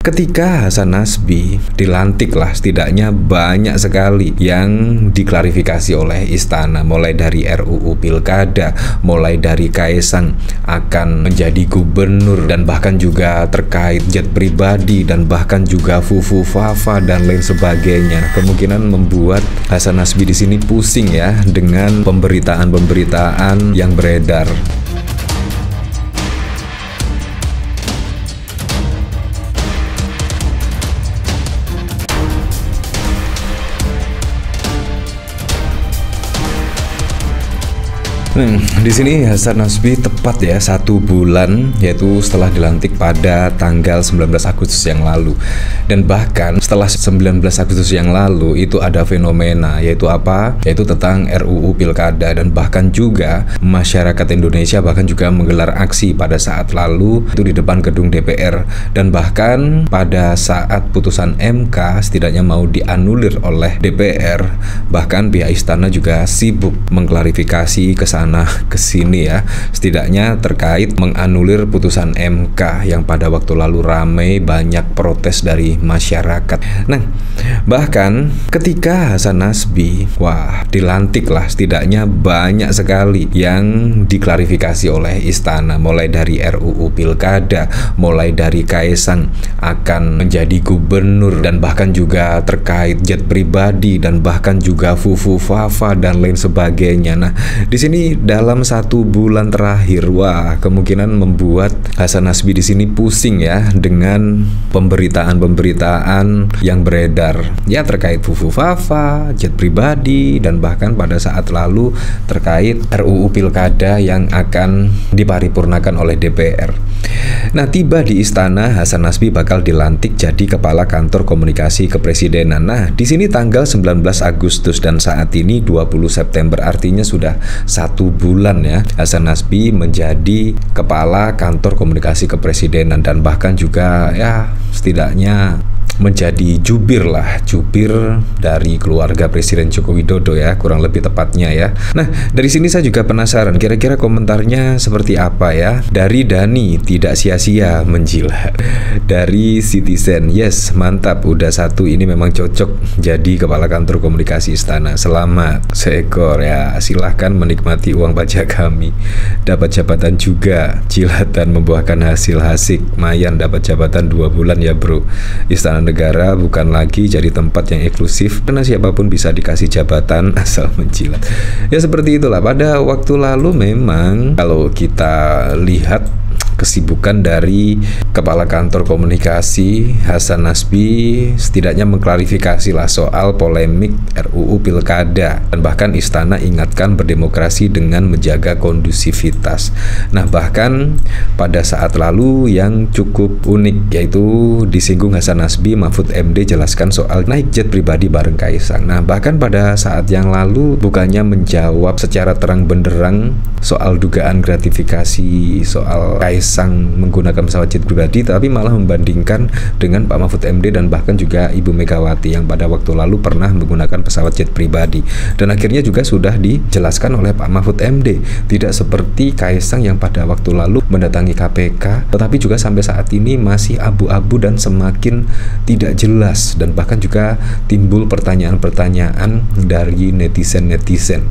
ketika Hasan Nasbi dilantik lah, setidaknya banyak sekali yang diklarifikasi oleh istana, mulai dari RUU Pilkada, mulai dari Kaisang akan menjadi gubernur, dan bahkan juga terkait jet pribadi, dan bahkan juga Fufu Fafa dan lain sebagainya. Kemungkinan membuat Hasan Nasbi di sini pusing ya dengan pemberitaan-pemberitaan yang beredar. Di sini Hasan Nasbi tepat ya 1 bulan, yaitu setelah dilantik pada tanggal 19 Agustus yang lalu. Dan bahkan setelah 19 Agustus yang lalu itu ada fenomena, yaitu apa? Yaitu tentang RUU Pilkada, dan bahkan juga masyarakat Indonesia bahkan juga menggelar aksi pada saat lalu itu di depan gedung DPR. Dan bahkan pada saat putusan MK setidaknya mau dianulir oleh DPR, bahkan pihak istana juga sibuk mengklarifikasi kesana kesini ya, setidaknya terkait menganulir putusan MK yang pada waktu lalu ramai banyak protes dari masyarakat. Nah, bahkan ketika Hasan Nasbi dilantik lah, setidaknya banyak sekali yang diklarifikasi oleh istana, mulai dari RUU Pilkada, mulai dari Kaisang akan menjadi gubernur, dan bahkan juga terkait jet pribadi, dan bahkan juga Fufu Fafa dan lain sebagainya. Nah, di sini dalam 1 bulan terakhir, kemungkinan membuat Hasan Nasbi di sini pusing ya dengan pemberitaan-pemberitaan yang beredar ya terkait Fufu Fafa, jet pribadi, dan bahkan pada saat lalu terkait RUU Pilkada yang akan diparipurnakan oleh DPR. Nah, tiba di istana, Hasan Nasbi bakal dilantik jadi Kepala Kantor Komunikasi Kepresidenan. Nah, di sini tanggal 19 Agustus dan saat ini 20 September, artinya sudah 1 bulan ya Hasan Nasbi menjadi Kepala Kantor Komunikasi Kepresidenan, dan bahkan juga ya setidaknya menjadi jubir dari keluarga Presiden Joko Widodo ya, kurang lebih tepatnya ya. Nah, dari sini saya juga penasaran kira-kira komentarnya seperti apa ya. Dari Dani, tidak sia-sia menjilat. Dari Citizen, yes mantap, udah 1 ini memang cocok jadi Kepala Kantor Komunikasi Istana. Selamat seekor ya, silahkan menikmati uang pajak kami. Dapat jabatan juga, jilatan membuahkan hasil hasik, mayan dapat jabatan 2 bulan ya bro. Istana Negara bukan lagi jadi tempat yang eksklusif karena siapapun bisa dikasih jabatan asal menjilat. Ya seperti itulah, pada waktu lalu memang kalau kita lihat kesibukan dari Kepala Kantor Komunikasi Hasan Nasbi setidaknya mengklarifikasi lah soal polemik RUU Pilkada, dan bahkan istana ingatkan berdemokrasi dengan menjaga kondusivitas. Nah, bahkan pada saat lalu yang cukup unik yaitu disinggung Hasan Nasbi, Mahfud MD jelaskan soal naik jet pribadi bareng Kaisang. Nah, bahkan pada saat yang lalu bukannya menjawab secara terang benderang soal dugaan gratifikasi soal Kaisang menggunakan pesawat jet pribadi, tapi malah membandingkan dengan Pak Mahfud MD dan bahkan juga Ibu Megawati yang pada waktu lalu pernah menggunakan pesawat jet pribadi. Dan akhirnya juga sudah dijelaskan oleh Pak Mahfud MD, tidak seperti Kaisang yang pada waktu lalu mendatangi KPK, tetapi juga sampai saat ini masih abu-abu dan semakin tidak jelas, dan bahkan juga timbul pertanyaan-pertanyaan dari netizen-netizen.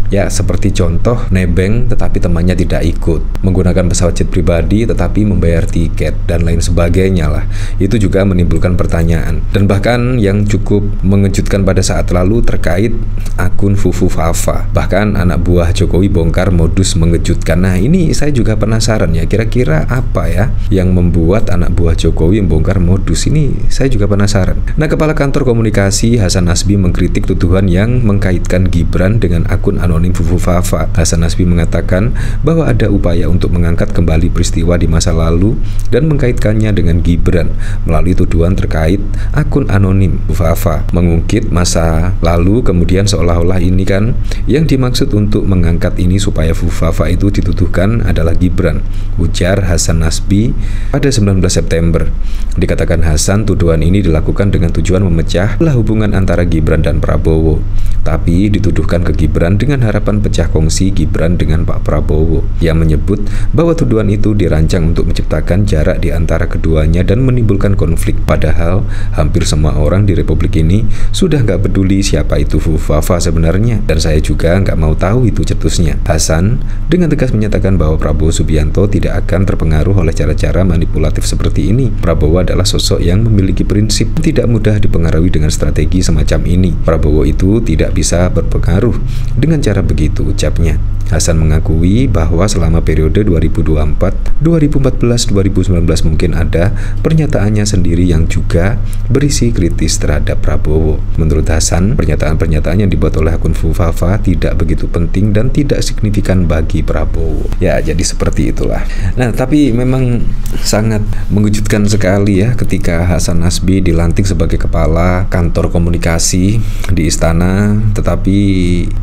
Ya, seperti contoh nebeng tetapi temannya tidak ikut, menggunakan pesawat jet pribadi tetapi membayar tiket, dan lain sebagainya lah. Itu juga menimbulkan pertanyaan. Dan bahkan yang cukup mengejutkan pada saat lalu terkait akun Fufu Fafa. Bahkan anak buah Jokowi bongkar modus mengejutkan. Nah, ini saya juga penasaran ya, kira-kira apa ya yang membuat anak buah Jokowi membongkar modus ini, saya juga penasaran. Nah, Kepala Kantor Komunikasi Hasan Nasbi mengkritik tuduhan yang mengkaitkan Gibran dengan akun anonim Fufu Fafa. Hasan Nasbi mengatakan bahwa ada upaya untuk mengangkat kembali peristiwa di masa lalu dan mengkaitkannya dengan Gibran melalui tuduhan terkait akun anonim Fufu Fafa, mengungkit masa lalu, kemudian seolah-olah ini kan yang dimaksud untuk mengangkat ini supaya Fufu Fafa itu dituduhkan adalah Gibran, ujar Hasan Nasbi pada 19 September. Dikatakan Hasan, tuduhan ini dilakukan dengan tujuan memecah hubungan antara Gibran dan Prabowo. tapi dituduhkan ke Gibran dengan harapan pecah kongsi Gibran dengan Pak Prabowo. Yang menyebut bahwa tuduhan itu dirancang untuk menciptakan jarak di antara keduanya dan menimbulkan konflik. Padahal hampir semua orang di Republik ini sudah nggak peduli siapa itu Fufafa sebenarnya, dan saya juga nggak mau tahu itu cetusnya. Hasan dengan tegas menyatakan bahwa Prabowo Subianto tidak akan terpengaruh oleh cara-cara manipulatif seperti ini. Prabowo adalah sosok yang memiliki prinsip, tidak mudah dipengaruhi dengan strategi semacam ini. Prabowo itu tidak bisa berpengaruh dengan cara begitu, ucapnya. Hasan mengakui bahwa selama periode 2024, 2014, 2019 mungkin ada pernyataannya sendiri yang juga berisi kritis terhadap Prabowo. Menurut Hasan, pernyataan-pernyataan yang dibuat oleh akun Fufafa tidak begitu penting dan tidak signifikan bagi Prabowo. Ya, jadi seperti itulah. Nah, tapi memang sangat mengejutkan sekali ya ketika Hasan Nasbi dilantik sebagai kepala kantor komunikasi di istana, tetapi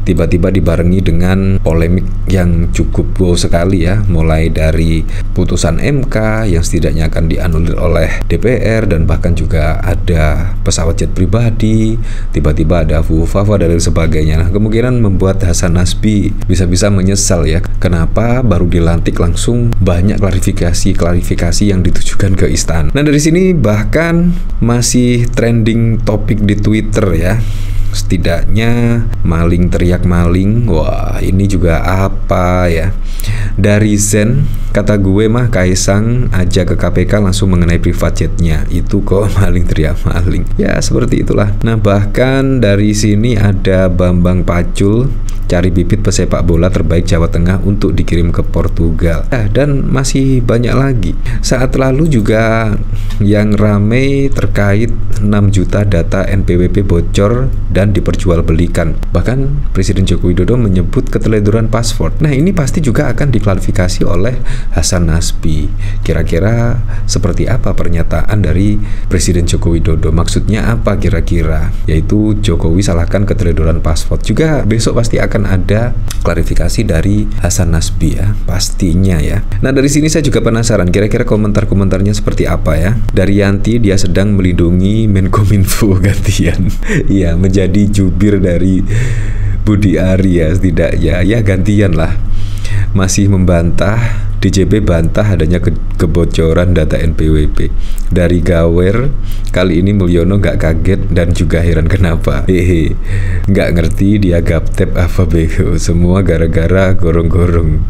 tiba-tiba dibarengi dengan polemik yang cukup wow sekali ya, mulai dari putusan MK yang setidaknya akan dianulir oleh DPR, dan bahkan juga ada pesawat jet pribadi, tiba-tiba ada Fufafa dan lain sebagainya. Nah, kemungkinan membuat Hasan Nasbi bisa-bisa menyesal ya, kenapa baru dilantik langsung banyak klarifikasi yang ditujukan ke istana. Nah, dari sini bahkan masih trending topik di Twitter ya. Setidaknya maling teriak maling. Wah, ini juga apa ya? Dari Zen, kata gue mah Kaisang aja ke KPK langsung mengenai private jetnya. Itu kok maling teriak maling. Ya, seperti itulah. Nah, bahkan dari sini ada Bambang Pacul, cari bibit pesepak bola terbaik Jawa Tengah untuk dikirim ke Portugal. Dan masih banyak lagi. Saat lalu juga yang rame terkait 6 juta data NPWP bocor dan diperjualbelikan. Bahkan Presiden Joko Widodo menyebut keteledoran paspor. Nah, ini pasti juga akan diklarifikasi oleh Hasan Nasbi. Kira-kira seperti apa pernyataan dari Presiden Joko Widodo? Maksudnya apa kira-kira? Yaitu Jokowi salahkan keteledoran paspor. Juga besok pasti akan ada klarifikasi dari Hasan Nasbi ya, pastinya ya. Nah, dari sini saya juga penasaran kira-kira komentar-komentarnya seperti apa ya. Dari Yanti, dia sedang melindungi Menkominfo gantian. Iya, menjadi jubir dari Budi Ari ya, setidaknya ya gantian lah. Masih membantah, DJP bantah adanya kebocoran data NPWP. Dari Gawer, kali ini Mulyono nggak kaget dan juga heran kenapa. Nggak ngerti dia gaptep apa bego. Semua gara-gara gorong-gorong.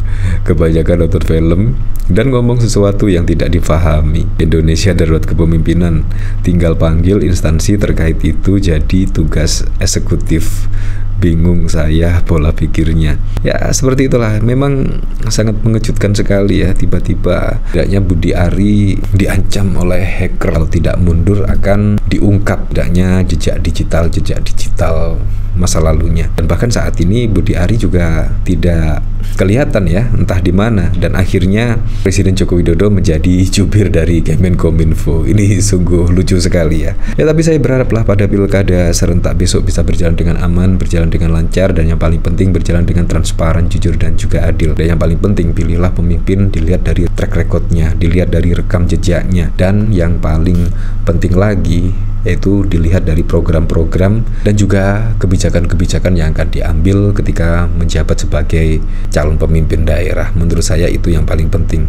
Kebanyakan nonton film dan ngomong sesuatu yang tidak difahami. Indonesia darurat kepemimpinan. Tinggal panggil instansi terkait itu jadi tugas eksekutif. Bingung saya pola pikirnya. Ya, seperti itulah. Memang sangat mengejutkan sekali ya, tiba-tiba tidaknya Budi Ari diancam oleh hacker, kalau tidak mundur akan diungkap tidaknya jejak digital masa lalunya. Dan bahkan saat ini Budi Ari juga tidak kelihatan ya, entah di mana, dan akhirnya Presiden Joko Widodo menjadi jubir dari Kemenkominfo. Ini sungguh lucu sekali ya. Ya, tapi saya berharaplah pada pilkada serentak besok bisa berjalan dengan aman, berjalan dengan lancar, dan yang paling penting berjalan dengan transparan, jujur, dan juga adil. Dan yang paling penting, pilihlah pemimpin dilihat dari track recordnya, dilihat dari rekam jejaknya, dan yang paling penting lagi yaitu dilihat dari program-program dan juga kebijakan-kebijakan yang akan diambil ketika menjabat sebagai calon pemimpin daerah. Menurut saya itu yang paling penting.